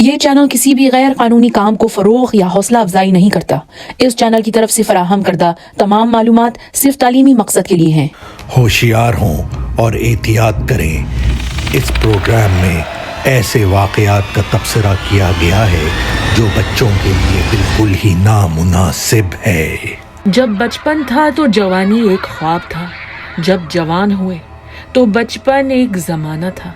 یہ چینل کسی بھی غیر قانونی کام کو فروغ یا حوصلہ افزائی نہیں کرتا۔ اس چینل کی طرف سے فراہم کردہ تمام معلومات صرف تعلیمی مقصد کے لیے ہیں۔ ہوشیار ہوں اور احتیاط کریں۔ اس پروگرام میں ایسے واقعات کا تبصرہ کیا گیا ہے جو بچوں کے لیے بالکل ہی نامناسب ہے۔ جب بچپن تھا تو جوانی ایک خواب تھا، جب جوان ہوئے تو بچپن ایک زمانہ تھا۔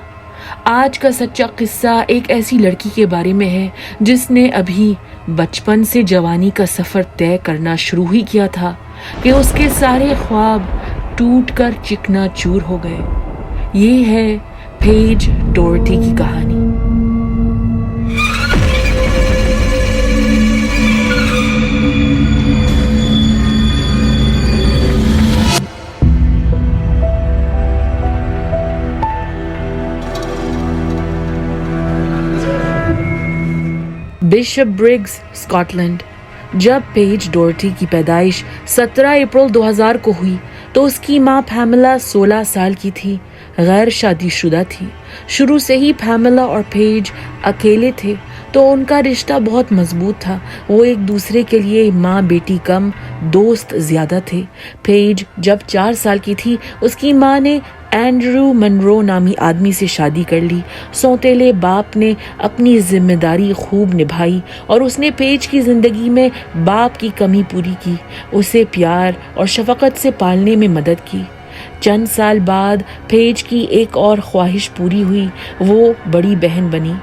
آج کا سچا قصہ ایک ایسی لڑکی کے بارے میں ہے جس نے ابھی بچپن سے جوانی کا سفر طے کرنا شروع ہی کیا تھا کہ اس کے سارے خواب ٹوٹ کر چکنا چور ہو گئے۔ یہ ہے پیج ڈورٹی کی کہانی۔ Bishopbriggs, Scotland. جب پیج ڈورٹی کی پیدائش 17 اپریل 2000 کو ہوئی تو اس کی ماں پیملا 16 سال کی تھی، غیر شادی شدہ تھی۔ شروع سے ہی پیملا اور پیج اکیلے تھے تو ان کا رشتہ بہت مضبوط تھا۔ وہ ایک دوسرے کے لیے ماں بیٹی کم، دوست زیادہ تھے۔ پیج جب 4 سال کی تھی اس کی ماں نے اینڈریو منرو نامی آدمی سے شادی کر لی۔ سوتیلے باپ نے اپنی ذمہ داری خوب نبھائی اور اس نے پیج کی زندگی میں باپ کی کمی پوری کی، اسے پیار اور شفقت سے پالنے میں مدد کی۔ چند سال بعد پیج کی ایک اور خواہش پوری ہوئی، وہ بڑی بہن بنی۔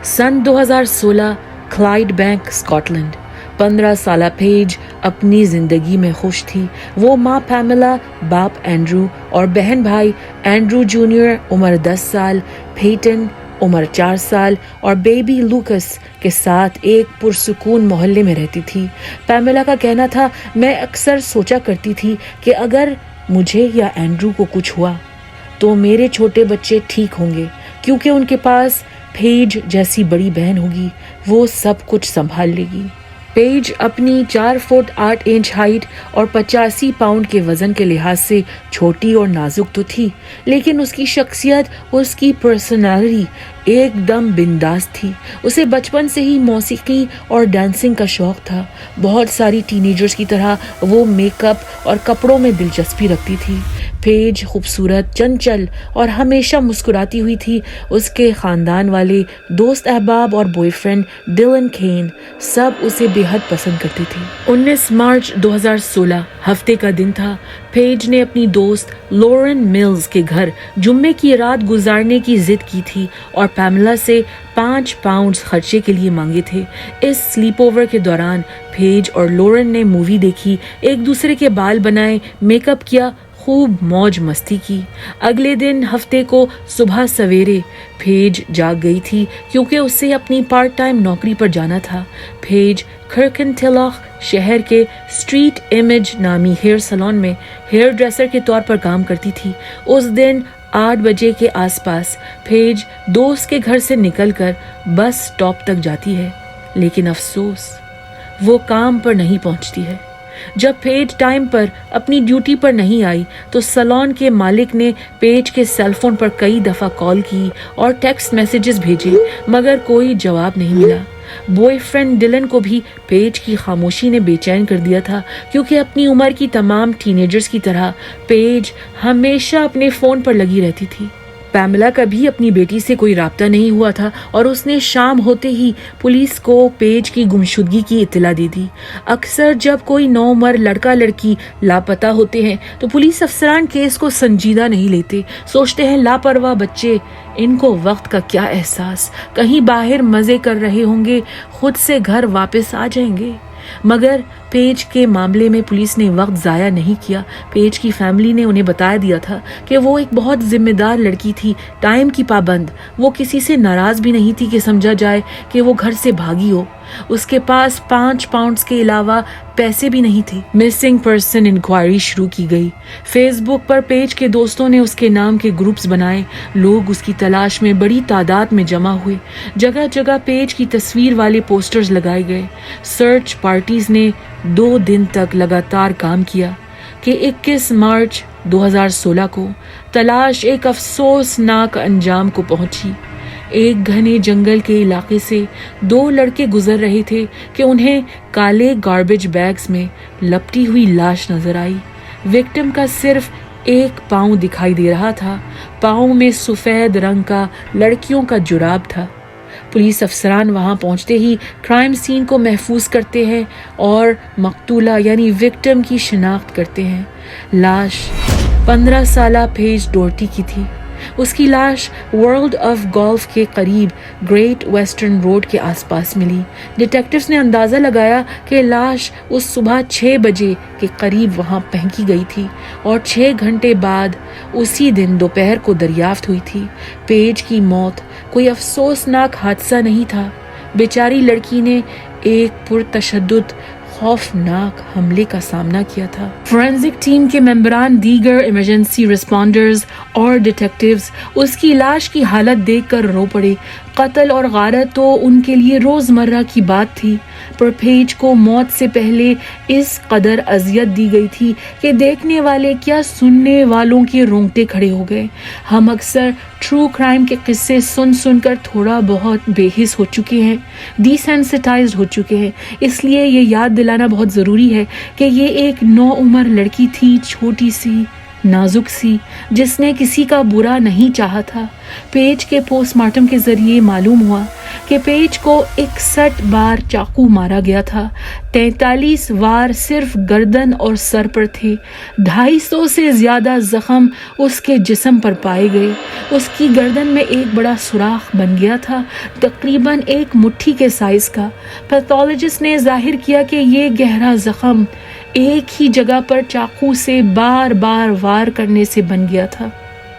سن 2016، کلائیڈ بینک، اسکاٹ لینڈ۔ 15 سالہ پیج اپنی زندگی میں خوش تھی۔ وہ ماں پیملا، باپ اینڈریو اور بہن بھائی اینڈریو جونیئر عمر 10 سال، پیٹن عمر 4 سال اور بیبی لوکس کے ساتھ ایک پرسکون محلے میں رہتی تھی۔ پیملا کا کہنا تھا، میں اکثر سوچا کرتی تھی کہ اگر مجھے یا اینڈریو کو کچھ ہوا تو میرے چھوٹے بچے ٹھیک ہوں گے کیونکہ ان کے پاس پیج جیسی بڑی بہن ہوگی، وہ سب کچھ سنبھال لے گی۔ پیج اپنی 4 فٹ 8 انچ ہائٹ اور 85 پاؤنڈ کے وزن کے لحاظ سے چھوٹی اور نازک تو تھی، لیکن اس کی شخصیت، اس کی پرسنالٹی ایک دم بنداز تھی۔ اسے بچپن سے ہی موسیقی اور ڈانسنگ کا شوق تھا۔ بہت ساری ٹین ایجرز کی طرح وہ میک اپ اور کپڑوں میں دلچسپی رکھتی تھی۔ پیج خوبصورت، چنچل اور ہمیشہ مسکراتی ہوئی تھی۔ اس کے خاندان والے، دوست احباب اور بوائے فرینڈ ڈیلن کین سب اسے بے حد پسند کرتی تھی۔ 19 مارچ 2016 ہفتے کا دن تھا۔ پیج نے اپنی دوست لورن ملز کے گھر جمعے کی رات گزارنے کی ضد کی تھی اور پیملا سے 5 پاؤنڈ خرچے کے لیے مانگے تھے۔ اس سلیپ اوور کے دوران پیج اور لورن نے مووی دیکھی، ایک دوسرے کے بال بنائے، میک اپ کیا، خوب موج مستی کی۔ اگلے دن ہفتے کو صبح سویرے پیج جاگ گئی تھی کیونکہ اسے اپنی پارٹ ٹائم نوکری پر جانا تھا۔ پیج کرکنٹلاخ شہر کے اسٹریٹ امیج نامی ہیئر سالون میں ہیئر ڈریسر کے طور پر کام کرتی تھی۔ اس دن 8 بجے کے آس پاس پیج دوست کے گھر سے نکل کر بس اسٹاپ تک جاتی ہے، لیکن افسوس وہ کام پر نہیں پہنچتی ہے۔ جب پیج ٹائم پر اپنی ڈیوٹی پر نہیں آئی تو سالون کے مالک نے پیج کے سیل فون پر کئی دفعہ کال کی اور ٹیکسٹ میسیجز بھیجے، مگر کوئی جواب نہیں ملا۔ بوائے فرینڈ ڈیلن کو بھی پیج کی خاموشی نے بے چین کر دیا تھا کیونکہ اپنی عمر کی تمام ٹین ایجرز کی طرح پیج ہمیشہ اپنے فون پر لگی رہتی تھی۔ پیملا کا بھی اپنی بیٹی سے کوئی رابطہ نہیں ہوا تھا اور اس نے شام ہوتے ہی پولیس کو پیج کی گمشدگی کی اطلاع دے دی۔ اکثر جب کوئی نوعمر لڑکا لڑکی لاپتہ ہوتے ہیں تو پولیس افسران کیس کو سنجیدہ نہیں لیتے، سوچتے ہیں لاپرواہ بچے، ان کو وقت کا کیا احساس، کہیں باہر مزے کر رہے ہوں گے، خود سے گھر واپس آ جائیں گے۔ مگر پیج کے معاملے میں پولیس نے وقت ضائع نہیں کیا۔ پیج کی فیملی نے انہیں بتا دیا تھا کہ وہ ایک بہت ذمہ دار لڑکی تھی، ٹائم کی پابند۔ وہ کسی سے ناراض بھی نہیں تھی کہ سمجھا جائے کہ وہ گھر سے بھاگی ہو۔ اس کے پاس 5 پاؤنڈز کے علاوہ پیسے بھی نہیں تھے۔ مسنگ پرسن انکوائری شروع کی گئی۔ فیس بک پر پیج کے دوستوں نے اس کے نام کے گروپس بنائے۔ لوگ اس کی تلاش میں بڑی تعداد میں جمع ہوئے۔ جگہ جگہ پیج کی تصویر والے پوسٹرز لگائے گئے۔ سرچ پارٹیز نے 2 دن تک لگاتار کام کیا کہ 21 مارچ 2016 کو تلاش ایک افسوسناک انجام کو پہنچی۔ ایک گھنے جنگل کے علاقے سے 2 لڑکے گزر رہے تھے کہ انہیں کالے گاربیج بیگز میں لپٹی ہوئی لاش نظر آئی۔ وکٹم کا صرف ایک پاؤں دکھائی دے رہا تھا، پاؤں میں سفید رنگ کا لڑکیوں کا جراب تھا۔ پولیس افسران وہاں پہنچتے ہی کرائم سین کو محفوظ کرتے ہیں اور مقتولہ یعنی وکٹم کی شناخت کرتے ہیں۔ لاش 15 سالہ پیج ڈورٹی کی تھی۔ اس کی لاش ورلڈ آف گولف کے قریب گریٹ ویسٹرن روڈ کے آس پاس ملی۔ ڈیٹیکٹیوز نے اندازہ لگایا کہ لاش اس صبح 6 بجے کے قریب وہاں پھینکی گئی تھی اور 6 گھنٹے بعد اسی دن دوپہر کو دریافت ہوئی تھی۔ پیج کی موت کوئی افسوسناک حادثہ نہیں تھا، بیچاری لڑکی نے ایک پرتشدد خوفناک حملے کا سامنا کیا تھا۔ فورینزک ٹیم کے ممبران، دیگر ایمرجنسی رسپونڈرز اور ڈیٹیکٹیوز اس کی لاش کی حالت دیکھ کر رو پڑے۔ قتل اور غارت تو ان کے لیے روزمرہ کی بات تھی، پر پیج کو موت سے پہلے اس قدر اذیت دی گئی تھی کہ دیکھنے والے کیا سننے والوں کے رونگٹے کھڑے ہو گئے۔ ہم اکثر ٹرو کرائم کے قصے سن سن کر تھوڑا بہت بے حس ہو چکے ہیں، ڈی سینسٹائزڈ ہو چکے ہیں، اس لیے یہ یاد دلانا بہت ضروری ہے کہ یہ ایک نوعمر لڑکی تھی، چھوٹی سی، نازک سی، جس نے کسی کا برا نہیں چاہا تھا۔ پیج کے پوسٹ مارٹم کے ذریعے معلوم ہوا کہ پیج کو 61 بار چاقو مارا گیا تھا، 43 وار صرف گردن اور سر پر تھے، 250 سے زیادہ زخم اس کے جسم پر پائے گئے۔ اس کی گردن میں ایک بڑا سوراخ بن گیا تھا، تقریباً 1 مٹھی کے سائز کا۔ پیتھولوجسٹ نے ظاہر کیا کہ یہ گہرا زخم ایک ہی جگہ پر چاقو سے بار بار وار کرنے سے بن گیا تھا۔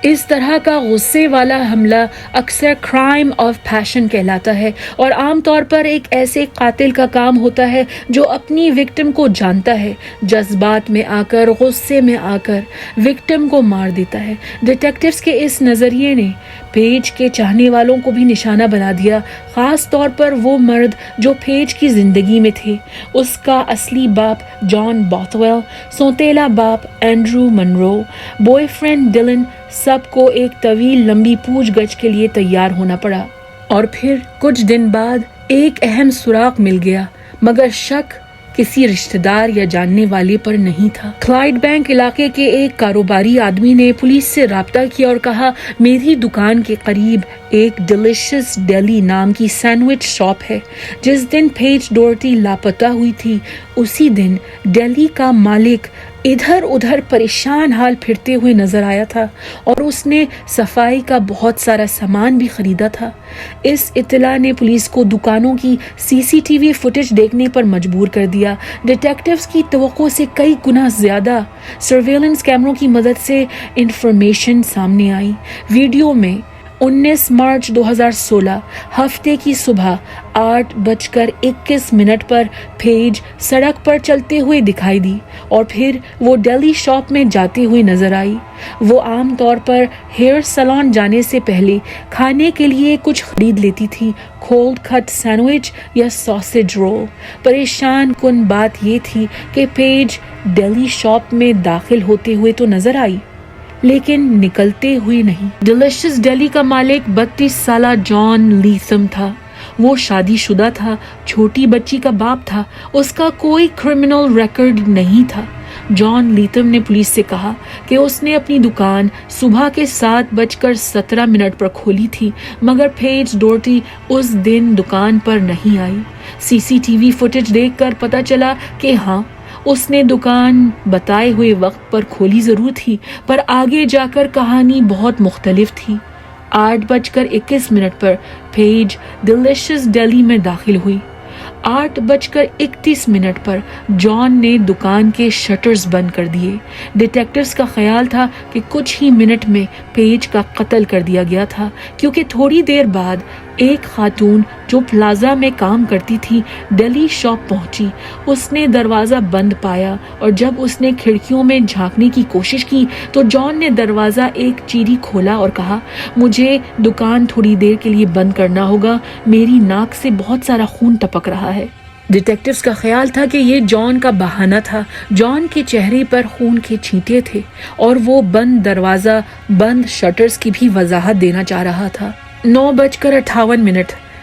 اس طرح کا غصے والا حملہ اکثر کرائم آف پیشن کہلاتا ہے اور عام طور پر ایک ایسے قاتل کا کام ہوتا ہے جو اپنی وکٹم کو جانتا ہے، جذبات میں آ کر، غصے میں آ کر وکٹم کو مار دیتا ہے۔ ڈیٹیکٹیوز کے اس نظریے نے پیج کے چاہنے والوں کو بھی نشانہ بنا دیا، خاص طور پر وہ مرد جو پیج کی زندگی میں تھے۔ اس کا اصلی باپ جان بوتھویل، سوتیلا باپ Andrew Munro, boyfriend Dylan, سب کو ایک طویل لمبی پوچھ گچھ کے لیے تیار ہونا پڑا۔ اور پھر کچھ دن بعد ایک اہم سراغ مل گیا، مگر شک کسی رشتہ دار یا جاننے والے پر نہیں تھا۔ کلائیڈ بینک علاقے کے ایک کاروباری آدمی نے پولیس سے رابطہ کیا اور کہا، میری دکان کے قریب ایک ڈیلیشس ڈیلی نام کی سینڈوچ شاپ ہے۔ جس دن پیج ڈورٹی لاپتہ ہوئی تھی، اسی دن ڈیلی کا مالک ادھر ادھر پریشان حال پھرتے ہوئے نظر آیا تھا اور اس نے صفائی کا بہت سارا سامان بھی خریدا تھا۔ اس اطلاع نے پولیس کو دکانوں کی CCTV فوٹیج دیکھنے پر مجبور کر دیا۔ ڈیٹیکٹیوز کی توقع سے کئی گنا زیادہ سرویلنس کیمروں کی مدد سے انفارمیشن سامنے آئی۔ ویڈیو میں 19 مارچ 2016 ہفتے کی صبح 8:21 پر پیج سڑک پر چلتے ہوئے دکھائی دی اور پھر وہ ڈیلی شاپ میں جاتے ہوئے نظر آئی۔ وہ عام طور پر ہیئر سیلون جانے سے پہلے کھانے کے لیے کچھ خرید لیتی تھی، کولڈ کٹ سینڈوچ یا ساسج رول۔ پریشان کن بات یہ تھی کہ پیج ڈیلی شاپ میں داخل ہوتے ہوئے تو نظر آئی، لیکن نکلتے ہوئے نہیں۔ ڈیلیشس ڈیلی کا مالک 32 سالہ جان لیتھم تھا۔ وہ شادی شدہ تھا، چھوٹی بچی کا باپ تھا، اس کا کوئی کرمنل ریکارڈ نہیں تھا۔ جان لیتھم نے پولیس سے کہا کہ اس نے اپنی دکان صبح کے 7:17 پر کھولی تھی، مگر پیج ڈورٹی اس دن دکان پر نہیں آئی۔ CCTV فوٹیج دیکھ کر پتہ چلا کہ ہاں، اس نے دکان بتائے ہوئے وقت پر کھولی ضرور تھی، پر آگے جا کر کہانی بہت مختلف تھی۔ 8:21 پر پیج ڈیلیشس ڈیلی میں داخل ہوئی۔ 8:31 پر جان نے دکان کے شٹرز بند کر دیے۔ ڈیٹیکٹیوز کا خیال تھا کہ کچھ ہی منٹ میں پیج کا قتل کر دیا گیا تھا، کیونکہ تھوڑی دیر بعد ایک خاتون جو پلازا میں کام کرتی تھی ڈیلی شاپ پہنچی۔ اس نے دروازہ بند پایا اور جب اس نے کھڑکیوں میں جھانکنے کی کوشش کی تو جان نے دروازہ ایک چیری کھولا اور کہا، مجھے دکان تھوڑی دیر کے لیے بند کرنا ہوگا، میری ناک سے بہت سارا خون ٹپک رہا ہے۔ ڈیٹیکٹیوز کا خیال تھا کہ یہ جان کا بہانہ تھا۔ جان کے چہرے پر خون کے چھینٹے تھے اور وہ بند دروازہ، بند شٹرز کی بھی وضاحت دینا چاہ رہا تھا۔ 9:58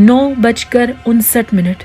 9:59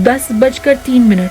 10:03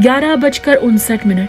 11:59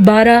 12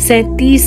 37